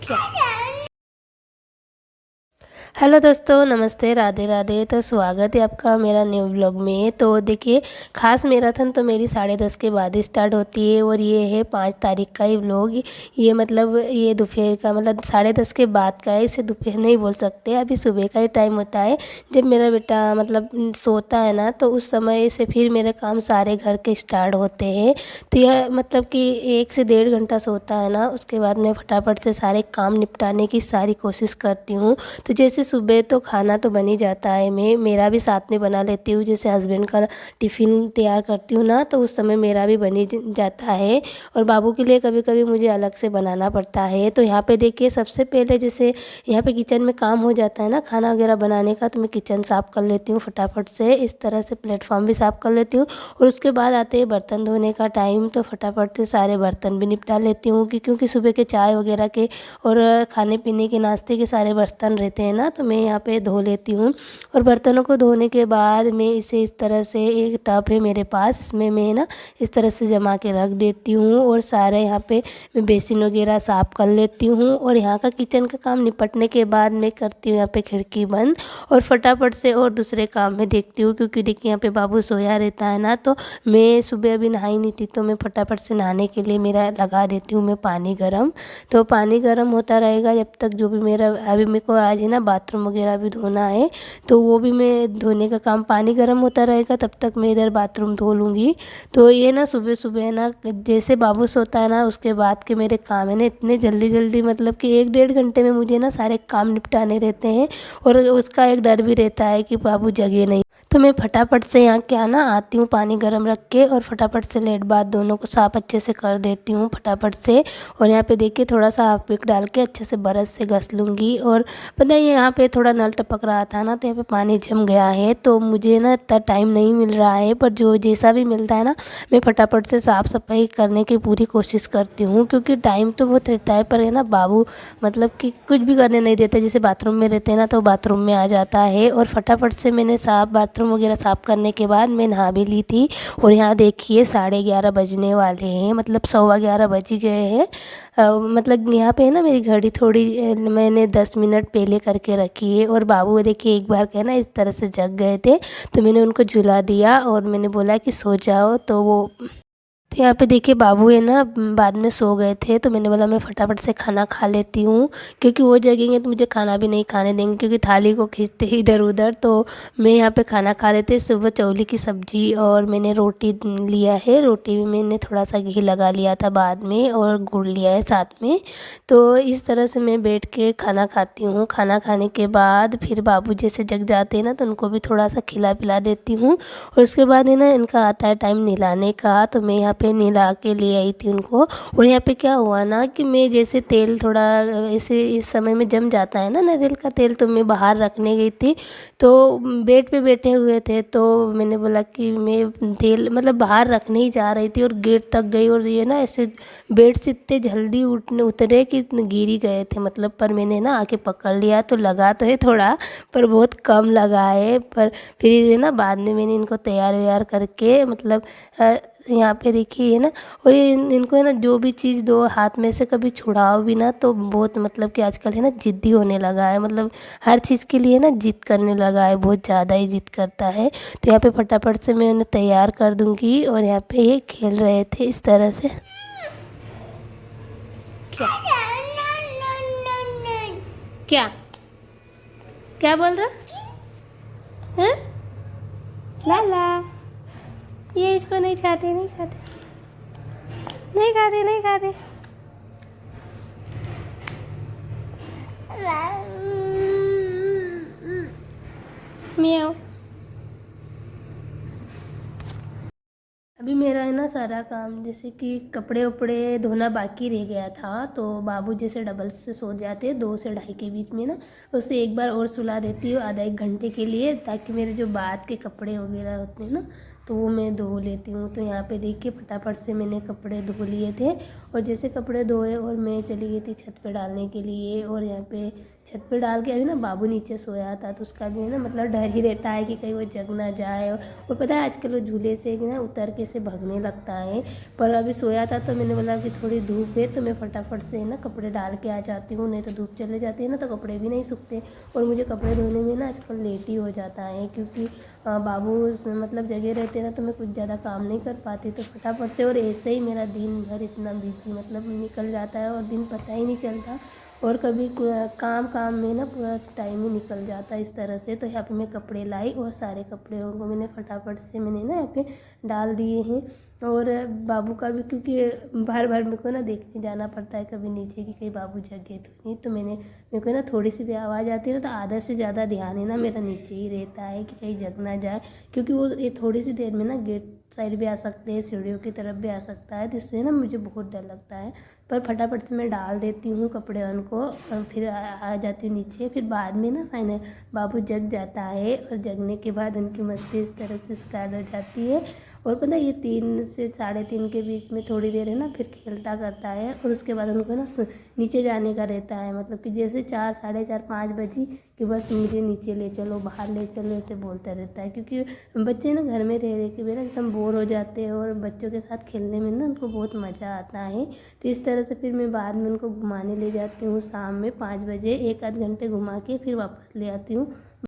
क्या। हेलो दोस्तों, नमस्ते, राधे राधे। तो स्वागत है आपका मेरा न्यू व्लॉग में। तो देखिए, खास मैराथन तो मेरी 10:30 के बाद ही स्टार्ट होती है और ये है 5 तारीख का ही व्लॉग। ये मतलब ये दोपहर का मतलब 10:30 के बाद का है, इसे दोपहर नहीं बोल सकते, अभी सुबह का ही टाइम होता है। जब मेरा बेटा मतलब सोता है ना, तो उस समय से फिर मेरे काम सारे घर के स्टार्ट होते हैं। तो यह मतलब कि 1 से 1.5 घंटा सोता है ना, उसके बाद मैं फटाफट से सारे काम निपटाने की सारी कोशिश करती हूँ। तो जैसे सुबह तो खाना तो बन ही जाता है, मैं मेरा भी साथ में बना लेती हूँ। जैसे हस्बैंड का टिफ़िन तैयार करती हूँ ना, तो उस समय मेरा भी बन ही जाता है। और बाबू के लिए कभी कभी मुझे अलग से बनाना पड़ता है। तो यहाँ पे देखिए, सबसे पहले जैसे यहाँ पे किचन में काम हो जाता है ना खाना वगैरह बनाने का, तो मैं किचन साफ़ कर लेती हूँ फटाफट से। इस तरह से प्लेटफॉर्म भी साफ़ कर लेती हूँ। और उसके बाद आते हैं बर्तन धोने का टाइम, तो फटाफट से सारे बर्तन भी निपटा लेती हूँ क्योंकि सुबह के चाय वगैरह के और खाने पीने के नाश्ते के सारे बर्तन रहते हैं ना, तो मैं यहाँ पे धो लेती हूँ। और बर्तनों को धोने के बाद मैं इसे इस तरह से, एक टब है मेरे पास, इसमें मैं ना इस तरह से जमा के रख देती हूँ। और सारे यहाँ पे मैं बेसिन वगैरह साफ़ कर लेती हूँ। और यहाँ का किचन का काम निपटने के बाद मैं करती हूँ यहाँ पे खिड़की बंद और फटाफट से और दूसरे काम में देखती हूँ। क्योंकि देखिए, यहाँ पे बाबू सोया रहता है ना, तो मैं सुबह अभी नहाई नहीं थी, तो मैं फटाफट से नहाने के लिए मेरा लगा देती हूँ मैं पानी गर्म। तो पानी गर्म होता रहेगा जब तक, जो भी मेरा अभी मेरे को आज है ना बाथरूम वगैरह भी धोना है, तो वो भी मैं धोने का काम, पानी गर्म होता रहेगा तब तक मैं इधर बाथरूम धो लूँगी। तो ये ना सुबह सुबह ना, जैसे बाबू सोता है ना, उसके बाद के मेरे काम है ना इतने जल्दी जल्दी, मतलब कि 1 डेढ़ घंटे में मुझे ना सारे काम निपटाने रहते हैं। और उसका एक डर भी रहता है कि बाबू जगे नहीं। तो मैं फटाफट से यहाँ क्या ना आती हूँ पानी गर्म रख के, और फटाफट से लेट बाथ दोनों को साफ़ अच्छे से कर देती हूँ फटाफट से। और यहाँ पे देखिए, थोड़ा सा हार्पिक डाल के अच्छे से ब्रश से घस लूँगी। और पता है, यहाँ पे थोड़ा नल टपक रहा था ना, तो यहाँ पे पानी जम गया है, तो मुझे ना इतना टाइम नहीं मिल रहा है, पर जो जैसा भी मिलता है ना, मैं फटाफट से साफ़ सफाई करने की पूरी कोशिश करती हूँ। क्योंकि टाइम तो बहुत रहता है, पर है ना बाबू मतलब कि कुछ भी करने नहीं देते। जैसे बाथरूम में रहते हैं ना, तो बाथरूम में आ जाता है। और फटाफट से मैंने साफ बाथरूम वगैरह साफ़ करने के बाद मैं नहा भी ली थी। और यहाँ देखिए 11:30 बजने वाले हैं, मतलब 11:15 बज ही गए हैं। मतलब यहाँ पे है ना मेरी घड़ी थोड़ी मैंने 10 मिनट पहले करके रखी है। और बाबू देखिए एक बार ना इस तरह से जग गए थे, तो मैंने उनको झुला दिया और मैंने बोला कि सो जाओ, तो वो, तो यहाँ पे देखिए बाबू है ना बाद में सो गए थे, तो मैंने बोला मैं फटाफट से खाना खा लेती हूँ। क्योंकि वो जगेंगे तो मुझे खाना भी नहीं खाने देंगे, क्योंकि थाली को खींचते ही इधर उधर। तो मैं यहाँ पे खाना खा लेते, सुबह चौली की सब्जी और मैंने रोटी लिया है। रोटी में मैंने थोड़ा सा घी लगा लिया था बाद में, और गुड़ लिया है साथ में। तो इस तरह से मैं बैठ के खाना खाती हूँ। खाना खाने के बाद फिर बाबू जैसे जग जाते हैं ना, तो उनको भी थोड़ा सा खिला पिला देती हूँ। और उसके बाद है ना इनका आता है टाइम नहलाने का, तो मैं यहाँ पे नहला के ले आई थी उनको। और यहाँ पे क्या हुआ ना कि मैं जैसे तेल थोड़ा ऐसे इस समय में जम जाता है ना नारियल का तेल, तो मैं बाहर रखने गई थी। तो बेड पे बैठे हुए थे, तो मैंने बोला कि मैं तेल मतलब बाहर रखने ही जा रही थी और गेट तक गई, और ये ना ऐसे बेड से इतने जल्दी उतरे कि गिर ही गए थे मतलब। पर मैंने ना आके पकड़ लिया, तो लगा तो है थोड़ा, पर बहुत कम लगा है। पर फिर ये ना बाद में मैंने इनको तैयार व्यार करके मतलब यहाँ पे देखिए है ना। और ये इनको है ना जो भी चीज़ दो हाथ में से कभी छुड़ाओ भी ना, तो बहुत मतलब कि आजकल है ना ज़िद्दी होने लगा है, मतलब हर चीज़ के लिए ना जिद करने लगा है, बहुत ज़्यादा ही जिद करता है। तो यहाँ पे फटाफट से मैं उन्हें तैयार कर दूँगी। और यहाँ पे ये खेल रहे थे इस तरह से। क्या क्या क्या बोल रहा है? लाला, ये इसको नहीं खाते, नहीं खाते, नहीं खाते, नहीं खाते। म्याऊ। अभी मेरा है ना सारा काम, जैसे कि कपड़े उपड़े धोना बाकी रह गया था, तो बाबू जैसे डबल से सो जाते 2 से 2:30 के बीच में ना, उसे एक बार और सुला देती हूँ आधा 1 घंटे के लिए, ताकि मेरे जो बात के कपड़े वगैरह होते हैं ना, तो वो मैं धो लेती हूँ। तो यहाँ पे देखिए फटाफट से मैंने कपड़े धो लिए थे। और जैसे कपड़े धोए और मैं चली गई थी छत पे डालने के लिए। और यहाँ पे छत पे डाल के अभी ना बाबू नीचे सोया था, तो उसका भी है ना मतलब डर ही रहता है कि कहीं वो जग ना जाए। और पता है आजकल वो झूले से ना उतर के से भागने लगता है। पर अभी सोया था तो मैंने बोला कि थोड़ी धूप है तो मैं फटाफट से ना कपड़े डाल के आ जाती हूँ, नहीं तो धूप चले जाती है ना तो कपड़े भी नहीं सूखते। और मुझे कपड़े धोने में ना आजकल लेट ही हो जाता है, क्योंकि बाबू मतलब जगह रहते हैं ना तो मैं कुछ ज़्यादा काम नहीं कर पाती, तो फटाफट से। और ऐसे ही मेरा दिन भर इतना बिजी मतलब निकल जाता है और दिन पता ही नहीं चलता। और कभी काम काम में ना पूरा टाइम ही निकल जाता है इस तरह से। तो यहाँ पे मैं कपड़े लाई और सारे कपड़ों को मैंने फटाफट से मैंने ना यहाँ पे डाल दिए हैं। और बाबू का भी, क्योंकि बार बार मेरे को ना देखने जाना पड़ता है कभी नीचे कि कहीं बाबू जगे तो नहीं, तो मेरे को ना थोड़ी सी भी आवाज़ आती है ना तो आधा से ज़्यादा ध्यान है ना मेरा नीचे ही रहता है कि कहीं जग ना जाए, क्योंकि वो ये थोड़ी सी देर में ना गेट साइड भी आ सकते हैं, सीढ़ियों की तरफ भी आ सकता है, जिससे ना मुझे बहुत डर लगता है। पर फटाफट से मैं डाल देती हूँ कपड़े उनको और फिर आ जाती हूँ नीचे। फिर बाद में ना फाइनल बाबू जग जाता है और जगने के बाद उनकी मस्ती इस तरह से स्टार्ट हो जाती है। और पता है ये 3 से 3:30 के बीच में थोड़ी देर है ना फिर खेलता करता है, और उसके बाद उनको ना नीचे जाने का रहता है, मतलब कि जैसे 4, 4:30, 5 बजी कि बस मुझे नीचे ले चलो, बाहर ले चलो, ऐसे बोलता रहता है। क्योंकि बच्चे ना घर में रह के भी ना एकदम बोर हो जाते हैं और बच्चों के साथ खेलने में ना उनको बहुत मज़ा आता है। तो इस तरह से फिर मैं बाद में उनको घुमाने ले जाती हूँ शाम में 5 बजे, 1 आध घंटे घुमा के फिर वापस ले आती हूँ।